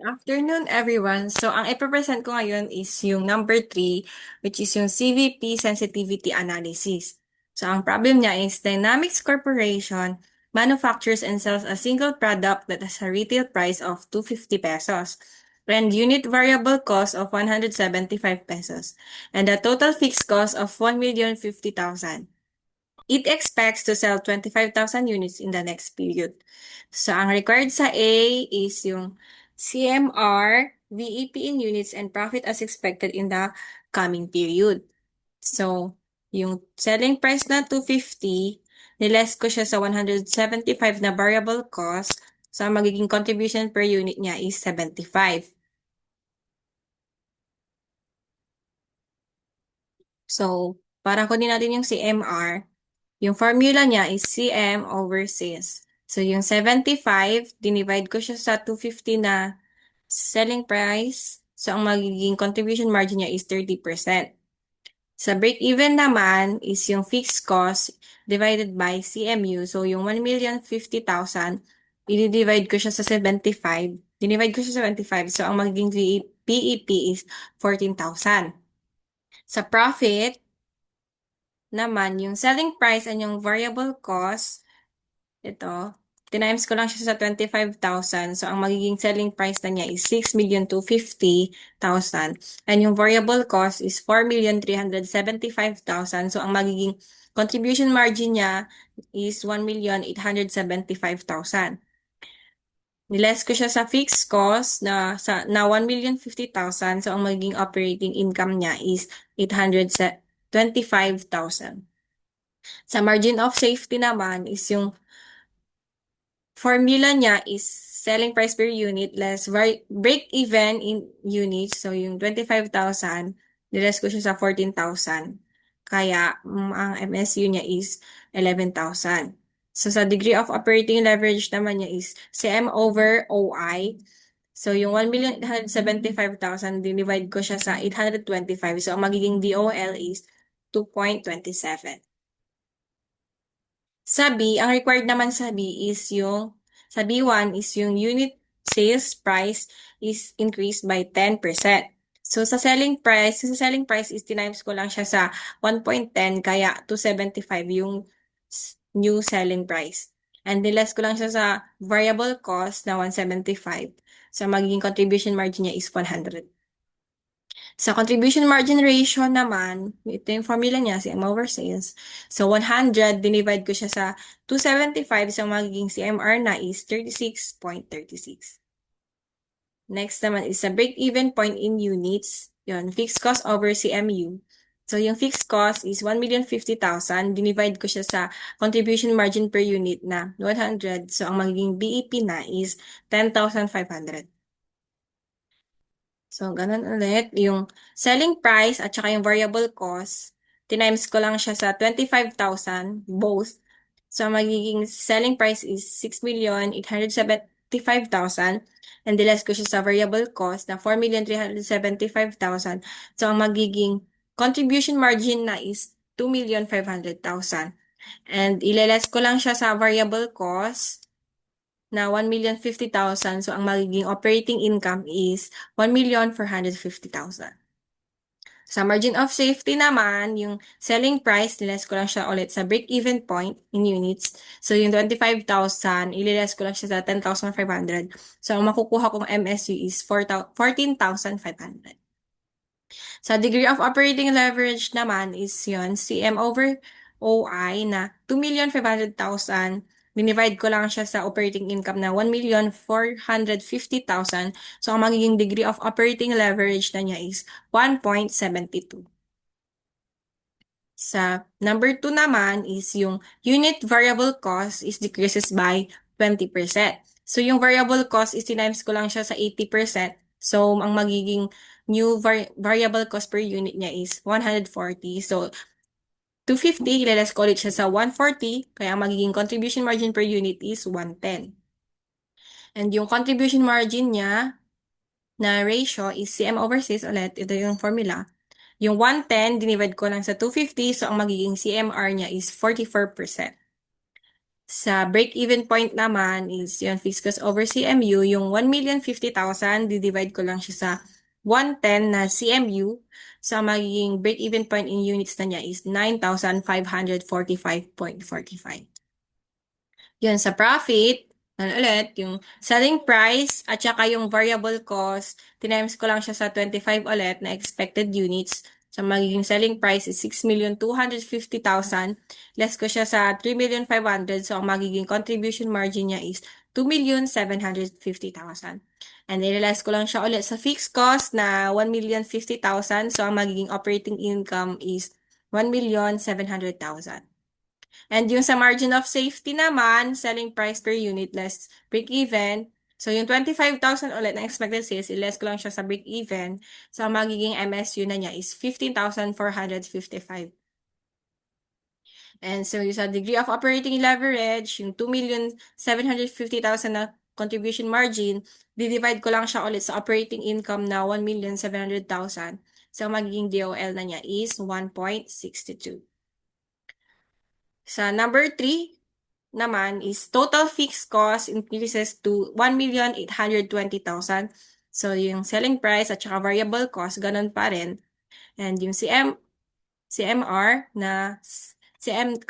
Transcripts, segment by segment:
Afternoon, everyone. So, ang ipapresent ko ngayon is yung number 3, which is yung CVP Sensitivity Analysis. So, ang problem niya is Dynamics Corporation manufactures and sells a single product that has a retail price of 250 pesos and unit variable cost of 175 pesos and a total fixed cost of 1,050,000. It expects to sell 25,000 units in the next period. So, ang required sa A is yung CMR, VEP in units, and profit as expected in the coming period. So, yung selling price na 250, niless ko siya sa 175 na variable cost. So, ang magiging contribution per unit niya is 75. So, para kunin natin yung CMR, yung formula niya is CM over Cs. So, yung 75, dinivide ko siya sa 250 na selling price. So, ang magiging contribution margin niya is 30%. Sa break-even naman is yung fixed cost divided by CMU. So, yung 1,050,000, i-divide ko siya sa 75. Dinivide ko siya sa 75. So, ang magiging PEP is 14,000. Sa profit, naman, yung selling price and yung variable cost, ito, tinimes ko lang siya sa 25,000. So, ang magiging selling price na niya is 6,250,000. And yung variable cost is 4,375,000. So, ang magiging contribution margin niya is 1,875,000. Niless ko siya sa fixed cost na 1,050,000. So, ang magiging operating income niya is 825,000. Sa margin of safety naman is yung formula niya is selling price per unit less break even in units. So, yung 25,000, niless ko siya sa 14,000. Kaya, ang MSU niya is 11,000. So, sa degree of operating leverage naman niya is CM over OI. So, yung 1,875,000, divide ko siya sa 825. So, ang magiging DOL is 2.27. Sa B, ang required naman sa B is sa B1 is yung unit sales price is increased by 10%. So, sa selling price is tinimes ko lang siya sa 1.10, kaya 275 yung new selling price. And niless ko lang siya sa variable cost na 175. So, magiging contribution margin niya is 100. Sa contribution margin ratio naman, ito yung formula niya, CM over sales. So, 100, dinivide ko siya sa 275, so magiging CMR na is 36.36. Next naman is sa break-even point in units. Yun, fixed cost over CMU. So, yung fixed cost is 1,050,000. Dinivide ko siya sa contribution margin per unit na 100. So, ang magiging BEP na is 10,500. So, ganun ulit. Yung selling price at saka yung variable cost, tinimes ko lang siya sa 25,000, both. So, magiging selling price is 6,875,000 and less ko siya sa variable cost na 4,375,000. So, ang magiging contribution margin na is 2,500,000. And ileless ko lang siya sa variable cost na 1,050,000. So, ang magiging operating income is 1,450,000. Sa margin of safety naman, yung selling price, niless ko lang siya ulit sa break-even point in units. So, yung 25,000, ililess ko lang siya sa 10,500. So, ang makukuha kong MSU is 14,500. Sa degree of operating leverage naman is yun, CM over OI na 2,500,000. Dinivide ko lang siya sa operating income na 1,450,000. So, ang magiging degree of operating leverage na niya is 1.72. Sa number 2 naman is yung unit variable cost is decreases by 20%. So, yung variable cost is tinimes ko lang siya sa 80%. So, ang magiging new variable cost per unit niya is 140. So, 250, ilaless ko ulit siya sa 140. Kaya ang magiging contribution margin per unit is 110. And yung contribution margin niya na ratio is CM over sales ulit. Ito yung formula. Yung 110, dinivide ko lang sa 250. So, ang magiging CMR niya is 44%. Sa break-even point naman is yung fixed cost over CMU, yung 1,050,000, di-divide ko lang siya sa 110 na CMU. So, magiging break-even point in units na niya is 9,545.45. Yun, sa profit, ulit, yung selling price at saka yung variable cost, tinimes ko lang siya sa 25 ulit na expected units. So, magiging selling price is 6,250,000. Less ko siya sa 3,500,000. So, ang magiging contribution margin niya is 2,750,000. And i-realize ko lang siya ulit sa fixed cost na 1,050,000. So, ang magiging operating income is 1,700,000. And yung sa margin of safety naman, selling price per unit less break-even. So, yung 25,000 ulit na expected sales, i-less ko lang siya sa break-even. So, ang magiging MSU na niya is 15,455. And so, yung sa degree of operating leverage, yung 2,750,000 na contribution margin, di-divide ko lang siya ulit sa operating income na 1,700,000. So, ang magiging DOL na niya is 1.62. Sa number 3 naman is total fixed cost increases to 1,820,000. So, yung selling price at saka variable cost, ganun pa rin. And yung CMR na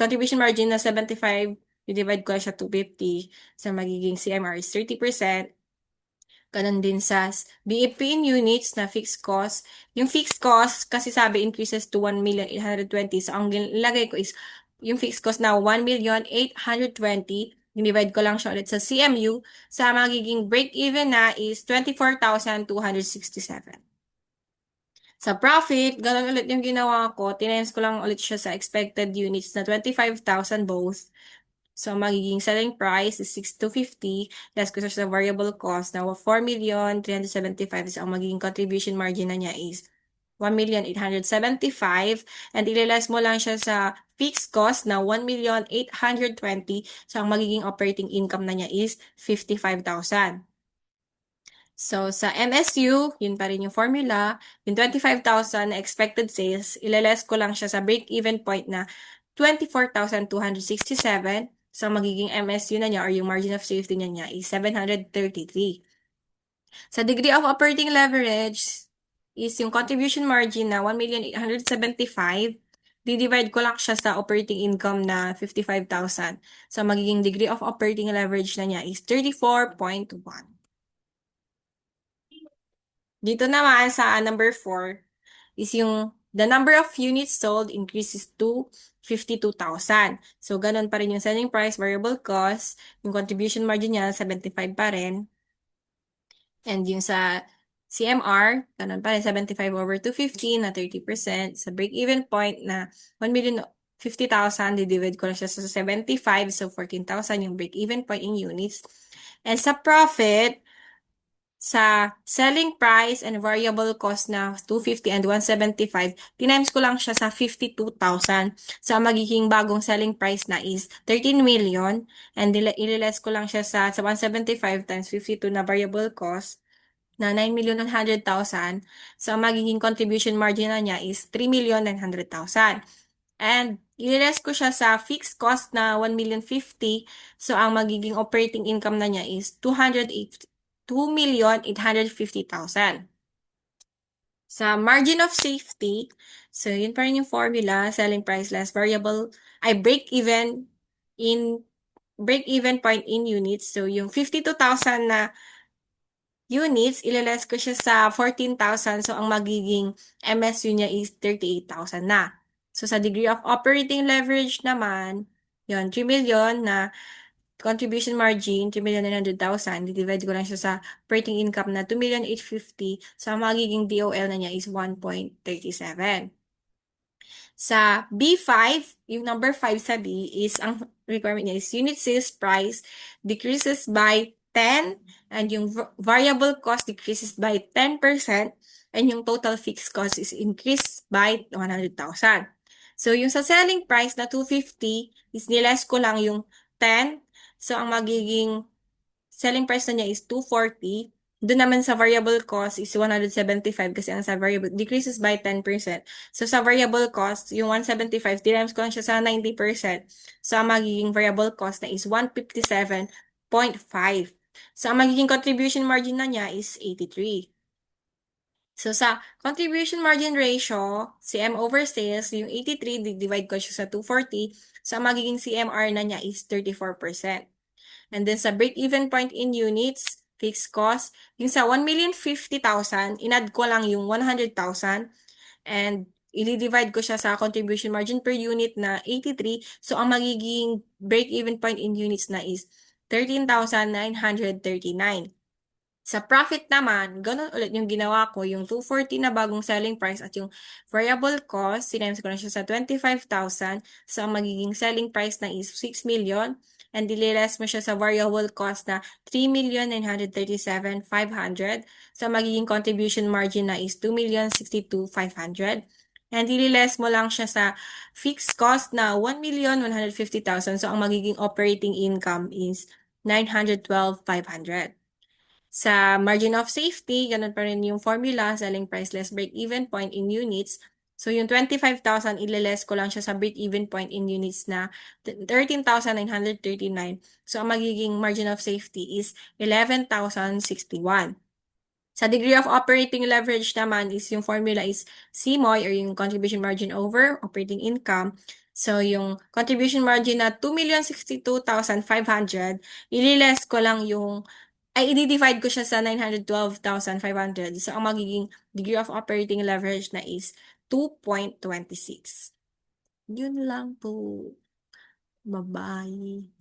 contribution margin na 75, i-divide ko siya 250. So, magiging CMR is 30%. Ganon din sa BEP in units na fixed cost. Yung fixed cost, kasi sabi increases to 1,820. So, ang nilagay ko is yung fixed cost na 1,820. Divide ko lang siya ulit sa CMU. Sa magiging break-even na is 24,267. Sa profit, ganun ulit yung ginawa ko. Tinimes ko lang ulit siya sa expected units na 25,000 both. So, magiging selling price is 6,250. Less ko sa variable cost na 4,375,000. So, ang magiging contribution margin na niya is 1,875,000. And ililess mo lang siya sa fixed cost na 1,820,000. So, ang magiging operating income na niya is 55,000. So, sa MSU, yun pa rin yung formula. Yung 25,000 na expected sales, ilales ko lang siya sa break-even point na 24,267. So, magiging MSU na niya or yung margin of safety niya is 733. Sa degree of operating leverage is yung contribution margin na 1,875. Di-divide ko lang siya sa operating income na 55,000. So, magiging degree of operating leverage na niya is 34.1. Dito naman sa number 4 is yung the number of units sold increases to 52,000. So, ganun pa rin yung selling price, variable cost, yung contribution margin niya, 75 pa rin. And yung sa CMR, ganun pa rin, 75 over 250 na 30%. Sa break-even point na 1,050,000, di-divide ko na siya sa 75, so 14,000 yung break-even point in units. And sa profit, sa selling price and variable cost na 250 and 175, tinimes ko lang siya sa 52,000. Sa magiging bagong selling price na is 13 million and ililess ko lang siya sa 175 times 52 na variable cost na 9,100,000. So, ang magiging contribution margin na niya is 3,900,000. And ililess ko siya sa fixed cost na 1,050,000. So, ang magiging operating income na niya is 2,850,000. Sa margin of safety, so yun pa rin yung formula, selling price less variable, ay break-even point in units. So, yung 52,000 na units, ililess ko siya sa 14,000. So, ang magiging MSU niya is 38,000 na. So, sa degree of operating leverage naman, yun, 3 million na contribution margin, 3,900,000. Divide ko lang siya sa operating income na 2,850,000. So, ang magiging DOL na niya is 1.37. Sa B5, yung number 5 sa B is, ang requirement niya is unit sales price decreases by 10 and yung variable cost decreases by 10% and yung total fixed cost is increased by 100,000. So, yung sa selling price na 250 is niless ko lang yung 10. So, ang magiging selling price na niya is 240. Doon naman sa variable cost is 175 kasi ang sa variable decreases by 10%. So sa variable cost, yung 175, times ko lang siya sa 90%. So ang magiging variable cost na is 157.5. So ang magiging contribution margin na niya is 83. So, sa contribution margin ratio, CM over sales, yung 83, divide ko siya sa 240. So, ang magiging CMR na niya is 34%. And then, sa break-even point in units, fixed cost, yung sa 1,050,000, inad ko lang yung 100,000. And, i-divide ko siya sa contribution margin per unit na 83. So, ang magiging break-even point in units na is 13,939. Sa profit naman, ganun ulit yung ginawa ko, yung 240 na bagong selling price at yung variable cost, sinabi ko na siya sa 25,000. So, ang magiging selling price na is 6 million. And dililess mo siya sa variable cost na 3,937,500. So, ang magiging contribution margin na is 2,062,500. And dililess mo lang siya sa fixed cost na 1,150,000. So, ang magiging operating income is 912,500. Sa margin of safety, ganun pa rin yung formula, selling price less break-even point in units. So, yung 25,000, ililess ko lang siya sa break-even point in units na 13,939. So, ang magiging margin of safety is 11,061. Sa degree of operating leverage naman is yung formula is CMOI or yung contribution margin over operating income. So, yung contribution margin na 2,062,500, ililess ko lang yung i-divide ko siya sa 912,500. So, ang magiging degree of operating leverage na is 2.26. Yun lang po. Bye-bye.